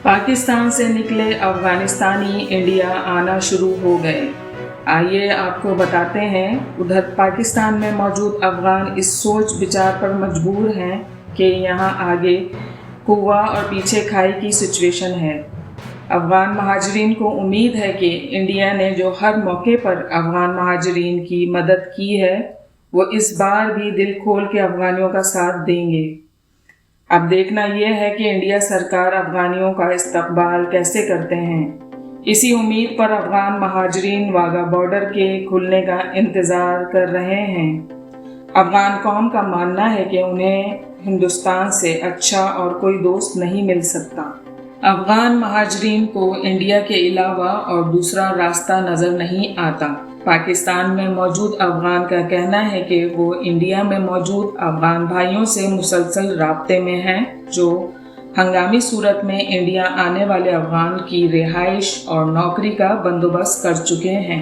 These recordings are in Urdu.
پاکستان سے نکلے افغانستانی انڈیا آنا شروع ہو گئے۔ آئیے آپ کو بتاتے ہیں، ادھر پاکستان میں موجود افغان اس سوچ بچار پر مجبور ہیں کہ یہاں آگے کنواں اور پیچھے کھائی کی سچویشن ہے۔ افغان مہاجرین کو امید ہے کہ انڈیا نے جو ہر موقع پر افغان مہاجرین کی مدد کی ہے، وہ اس بار بھی دل کھول کے افغانیوں کا ساتھ دیں گے۔ اب دیکھنا یہ ہے کہ انڈیا سرکار افغانیوں کا استقبال کیسے کرتے ہیں۔ اسی امید پر افغان مہاجرین واگا بارڈر کے کھلنے کا انتظار کر رہے ہیں۔ افغان قوم کا ماننا ہے کہ انہیں ہندوستان سے اچھا اور کوئی دوست نہیں مل سکتا۔ افغان مہاجرین کو انڈیا کے علاوہ اور دوسرا راستہ نظر نہیں آتا۔ پاکستان میں موجود افغان کا کہنا ہے کہ وہ انڈیا میں موجود افغان بھائیوں سے مسلسل رابطے میں ہیں، جو ہنگامی صورت میں انڈیا آنے والے افغان کی رہائش اور نوکری کا بندوبست کر چکے ہیں۔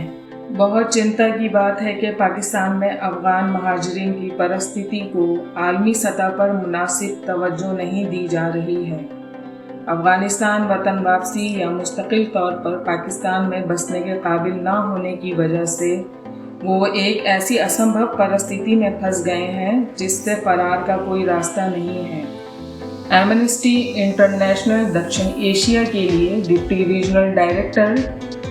بہت چنتا کی بات ہے کہ پاکستان میں افغان مہاجرین کی پرستھی کو عالمی سطح پر مناسب توجہ نہیں دی جا رہی ہے۔ افغانستان وطن واپسی یا مستقل طور پر پاکستان میں بسنے کے قابل نہ ہونے کی وجہ سے وہ ایک ایسی اسمبھو پرستھی میں پھنس گئے ہیں جس سے فرار کا کوئی راستہ نہیں ہے۔ ایمنسٹی انٹرنیشنل دکشن ایشیا کے لیے ڈپٹی ریجنل ڈائریکٹر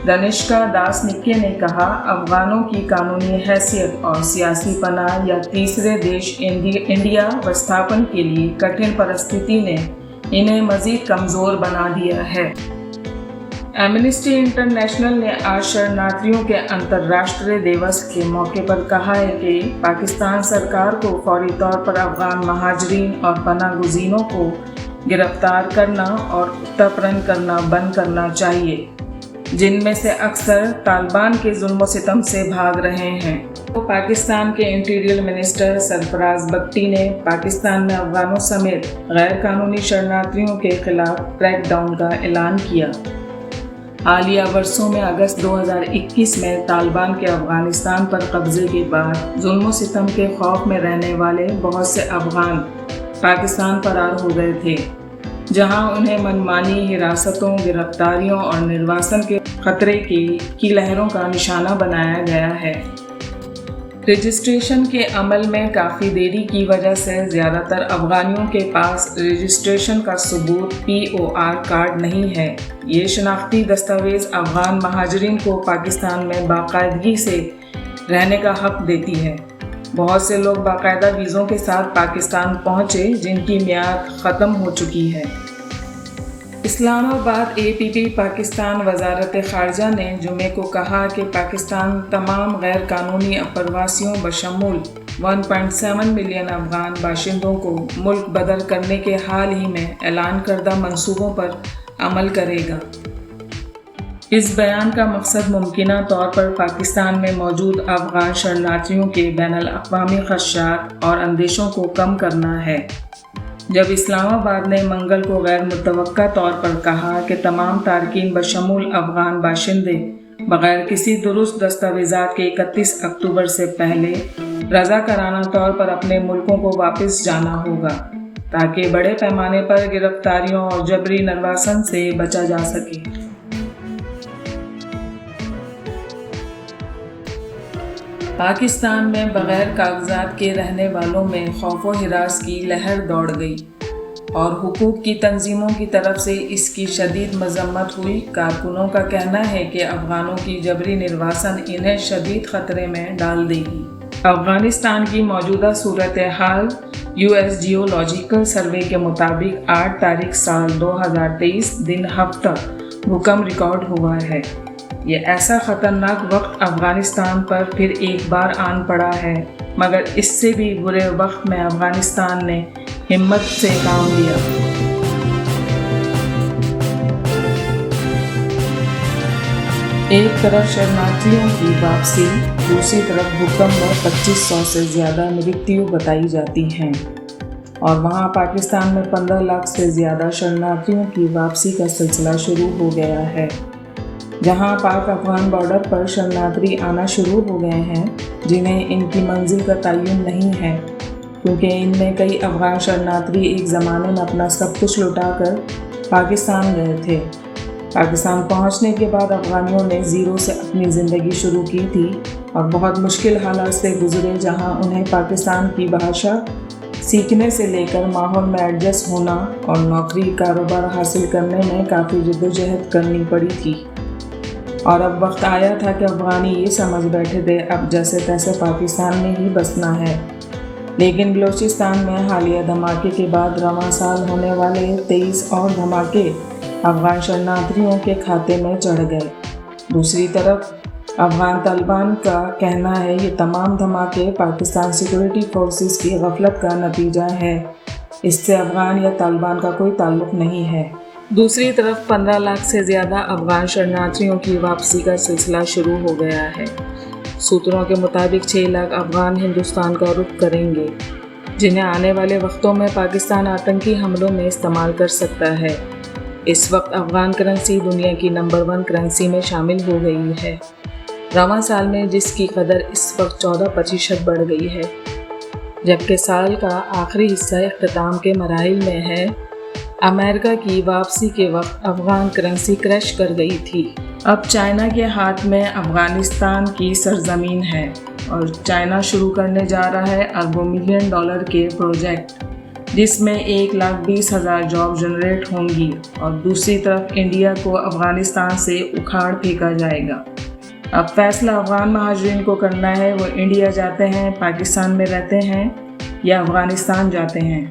دنشکا داس نکے نے کہا، افغانوں کی قانونی حیثیت اور سیاسی پناہ یا تیسرے دیش انڈیا وستھاپن کے لیے کٹھن پرستھی نے انہیں مزید کمزور بنا دیا ہے۔ ایمنسٹی انٹرنیشنل نے آج شرناتھیوں کے انترراشٹریہ دیوس کے موقع پر کہا ہے کہ پاکستان سرکار کو فوری طور پر افغان مہاجرین اور پناہ گزینوں کو گرفتار کرنا اور تپرن کرنا بند کرنا چاہیے، جن میں سے اکثر طالبان کے ظلم و ستم سے بھاگ رہے ہیں۔ پاکستان کے انٹیریئر منسٹر سرفراز بگٹی نے پاکستان میں افغانوں سمیت غیر قانونی شرناتھیوں کے خلاف کریک ڈاؤن کا اعلان کیا۔ حالیہ برسوں میں اگست 2021 میں طالبان کے افغانستان پر قبضے کے بعد ظلم و ستم کے خوف میں رہنے والے بہت سے افغان پاکستان فرار ہو گئے تھے، جہاں انہیں منمانی حراستوں، گرفتاریوں اور نرواسن کے خطرے کی لہروں کا نشانہ بنایا گیا ہے۔ رجسٹریشن کے عمل میں کافی دیری کی وجہ سے زیادہ تر افغانیوں کے پاس رجسٹریشن کا ثبوت POR کارڈ نہیں ہے۔ یہ شناختی دستاویز افغان مہاجرین کو پاکستان میں باقاعدگی سے رہنے کا حق دیتی ہے۔ بہت سے لوگ باقاعدہ ویزوں کے ساتھ پاکستان پہنچے جن کی میعاد ختم ہو چکی ہے۔ اسلام آباد APP پاکستان وزارت خارجہ نے جمعے کو کہا کہ پاکستان تمام غیر قانونی پرواسیوں بشمول 1.7 ملین افغان باشندوں کو ملک بدر کرنے کے حال ہی میں اعلان کردہ منصوبوں پر عمل کرے گا۔ اس بیان کا مقصد ممکنہ طور پر پاکستان میں موجود افغان شرناتھیوں کے بین الاقوامی خدشات اور اندیشوں کو کم کرنا ہے۔ جب اسلام آباد نے منگل کو غیر متوقع طور پر کہا کہ تمام تارکین بشمول افغان باشندے بغیر کسی درست دستاویزات کے 31 اکتوبر سے پہلے رضاکارانہ طور پر اپنے ملکوں کو واپس جانا ہوگا، تاکہ بڑے پیمانے پر گرفتاریوں اور جبری نرواسن سے بچا جا سکے۔ پاکستان میں بغیر کاغذات کے رہنے والوں میں خوف و ہراس کی لہر دوڑ گئی اور حقوق کی تنظیموں کی طرف سے اس کی شدید مذمت ہوئی۔ کارکنوں کا کہنا ہے کہ افغانوں کی جبری نرواسن انہیں شدید خطرے میں ڈال دے گی۔ افغانستان کی موجودہ صورتحال US جیولوجیکل سروے کے مطابق 8 تاریخ سال 2023 دن ہفتہ بھوکمپ ریکارڈ ہوا ہے۔ یہ ایسا خطرناک وقت افغانستان پر پھر ایک بار آن پڑا ہے، مگر اس سے بھی برے وقت میں افغانستان نے ہمت سے کام لیا۔ ایک طرف شرناتھیوں کی واپسی، دوسری طرف بھوکمپ میں 2500 سے زیادہ مریتیو بتائی جاتی ہیں، اور وہاں پاکستان میں 15 لاکھ سے زیادہ شرناتھیوں کی واپسی کا سلسلہ شروع ہو گیا ہے۔ جہاں پاک افغان بارڈر پر شرناتھی آنا شروع ہو گئے ہیں، جنہیں ان کی منزل کا تعین نہیں ہے، کیونکہ ان میں کئی افغان شرناتھی ایک زمانے میں اپنا سب کچھ لٹا کر پاکستان گئے تھے۔ پاکستان پہنچنے کے بعد افغانیوں نے زیرو سے اپنی زندگی شروع کی تھی اور بہت مشکل حالات سے گزرے، جہاں انہیں پاکستان کی بھاشا سیکھنے سے لے کر ماحول میں ایڈجسٹ ہونا اور نوکری کاروبار حاصل کرنے میں کافی جدوجہد کرنی پڑی تھی۔ اور اب وقت آیا تھا کہ افغانی یہ سمجھ بیٹھے تھے اب جیسے تیسے پاکستان میں ہی بسنا ہے۔ لیکن بلوچستان میں حالیہ دھماکے کے بعد رواں سال ہونے والے 23 اور دھماکے افغان شرناتھیوں کے کھاتے میں چڑھ گئے۔ دوسری طرف افغان طالبان کا کہنا ہے یہ تمام دھماکے پاکستان سیکورٹی فورسز کی غفلت کا نتیجہ ہے، اس سے افغان یا طالبان کا کوئی تعلق نہیں ہے۔ دوسری طرف 15 لاکھ سے زیادہ افغان شرناتھیوں کی واپسی کا سلسلہ شروع ہو گیا ہے۔ سوتروں کے مطابق 6 لاکھ افغان ہندوستان کا رخ کریں گے، جنہیں آنے والے وقتوں میں پاکستان آتنکی حملوں میں استعمال کر سکتا ہے۔ اس وقت افغان کرنسی دنیا کی نمبر 1 کرنسی میں شامل ہو گئی ہے، رواں سال میں جس کی قدر اس وقت 14% بڑھ گئی ہے، جبکہ سال کا آخری حصہ اختتام کے مراحل میں ہے۔ امریکہ کی واپسی کے وقت افغان کرنسی کریش کر گئی تھی۔ اب چائنا کے ہاتھ میں افغانستان کی سرزمین ہے اور چائنا شروع کرنے جا رہا ہے اربوں ملین ڈالر کے پروجیکٹ، جس میں 1,20,000 جاب جنریٹ ہوں گی، اور دوسری طرف انڈیا کو افغانستان سے اکھاڑ پھینکا جائے گا۔ اب فیصلہ افغان مہاجرین کو کرنا ہے، وہ انڈیا جاتے ہیں، پاکستان میں رہتے ہیں یا افغانستان جاتے ہیں۔